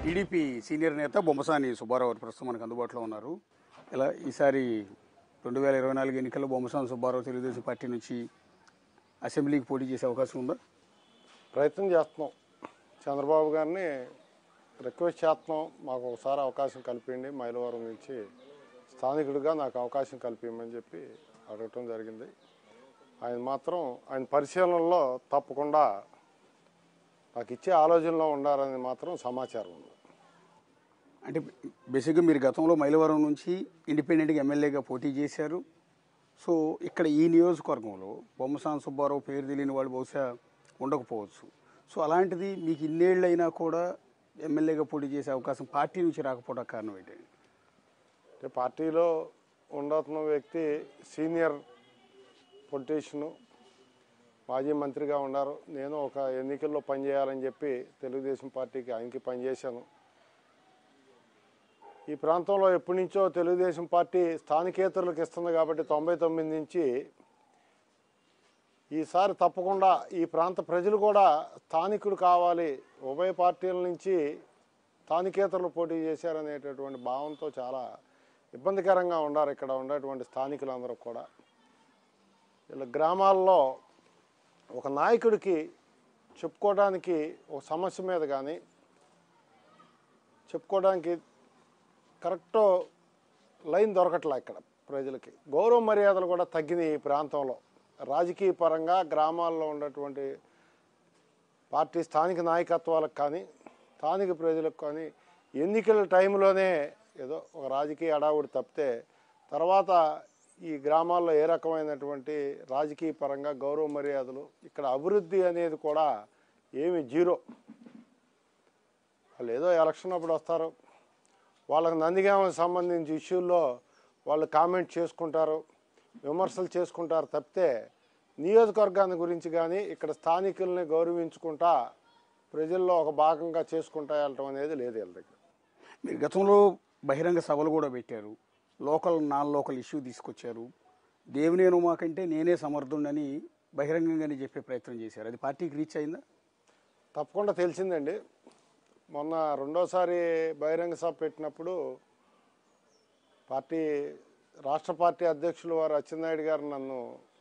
TDP senior నేత బొమ్మసాని సుబ్బారావు ప్రస్తుతం మనకు అందుబాటులో ఉన్నారు. ఇలా ఈసారి 2024 ఎన్నికల్లో బొమ్మసాని సుబ్బారావు తెలుగుదేశం పార్టీ నుంచి అసెంబ్లీకి పోటీ చేసే అవకాశం ఉందా? ప్రయత్నం చేస్తున్నాం. చంద్రబాబు గారిని రిక్వెస్ట్ చేస్తున్నాం, మాకు ఒకసారి అవకాశం కల్పించండి, మైలవరం నుంచి స్థానికుడిగా నాకు అవకాశం కల్పించమని చెప్పి అడగటం జరిగింది. ఆయన మాత్రం ఆయన పరిశీలనలో తప్పకుండా నాకు ఇచ్చే ఆలోచనలో ఉండాలని మాత్రం సమాచారం ఉంది. అంటే బేసిక్గా మీరు గతంలో మైలవరం నుంచి ఇండిపెండెంట్గా ఎమ్మెల్యేగా పోటీ చేశారు. సో ఇక్కడ ఈ నియోజకవర్గంలో బొమ్మసాని సుబ్బారావు పేరు తెలియని వాళ్ళు బహుశా ఉండకపోవచ్చు. సో అలాంటిది మీకు ఇన్నేళ్ళైనా కూడా ఎమ్మెల్యేగా పోటీ చేసే అవకాశం పార్టీ నుంచి రాకపోవడం కారణం ఏంటండి? అంటే పార్టీలో ఉండవుతున్న వ్యక్తి సీనియర్ పొలిటీషియను, మాజీ మంత్రిగా ఉన్నారు. నేను ఒక ఎన్నికల్లో పనిచేయాలని చెప్పి తెలుగుదేశం పార్టీకి ఆయనకి పనిచేశాను. ఈ ప్రాంతంలో ఎప్పటి నుంచో తెలుగుదేశం పార్టీ స్థానికేతరులకు ఇస్తుంది కాబట్టి 99 నుంచి ఈసారి తప్పకుండా ఈ ప్రాంత ప్రజలు కూడా స్థానికుడు కావాలి, ఉభయ పార్టీల నుంచి స్థానికేతరులు పోటీ చేశారనేటటువంటి భావంతో చాలా ఇబ్బందికరంగా ఉన్నారు ఇక్కడ ఉండేటువంటి స్థానికులందరూ కూడా. ఇలా గ్రామాల్లో ఒక నాయకుడికి చెప్పుకోవడానికి ఒక సమస్య మీద కానీ చెప్పుకోవడానికి కరెక్ట్ లైన్ దొరకట్లే. ఇక్కడ ప్రజలకి గౌరవ మర్యాదలు కూడా తగ్గినాయి. ఈ ప్రాంతంలో రాజకీయ పరంగా గ్రామాల్లో ఉన్నటువంటి పార్టీ స్థానిక నాయకత్వాలకు కానీ స్థానిక ప్రజలకు కానీ ఎన్నికల టైంలోనే ఏదో ఒక రాజకీయ హడావుడి తప్పితే తర్వాత ఈ గ్రామాల్లో ఏ రకమైనటువంటి రాజకీయ పరంగా గౌరవ మర్యాదలు, ఇక్కడ అభివృద్ధి అనేది కూడా ఏమి జీరో. వాళ్ళు ఏదో ఎలక్షన్ అప్పుడు వస్తారు, వాళ్ళకి నందిగామకు సంబంధించి ఇష్యూల్లో వాళ్ళు కామెంట్ చేసుకుంటారు, విమర్శలు చేసుకుంటారు తప్పితే నియోజకవర్గాన్ని గురించి కానీ ఇక్కడ స్థానికుల్ని గౌరవించుకుంటా ప్రజల్లో ఒక భాగంగా చేసుకుంటా వెళ్ళటం అనేది లేదు వీళ్ళ దగ్గర. మీరు గతంలో బహిరంగ సభలు కూడా పెట్టారు, నాన్ లోకల్ ఇష్యూ తీసుకొచ్చారు. దేవినేను మాకంటే నేనే సమర్థుడని బహిరంగంగానే చెప్పే ప్రయత్నం చేశారు. అది పార్టీకి రీచ్ అయిందా? తప్పకుండా తెలిసిందండి. మొన్న రెండోసారి బహిరంగ సభ పెట్టినప్పుడు రాష్ట్ర పార్టీ అధ్యక్షులు వారు అచ్చెన్నాయుడు గారు నన్ను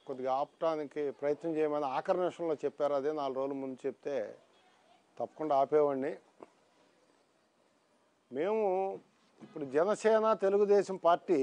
కొద్దిగా ఆపటానికి ప్రయత్నం చేయమని ఆఖరి నిమిషంలో చెప్పారు. అదే 4 రోజుల ముందు చెప్తే తప్పకుండా ఆపేవాడిని. మేము ఇప్పుడు జనసేన తెలుగుదేశం పార్టీ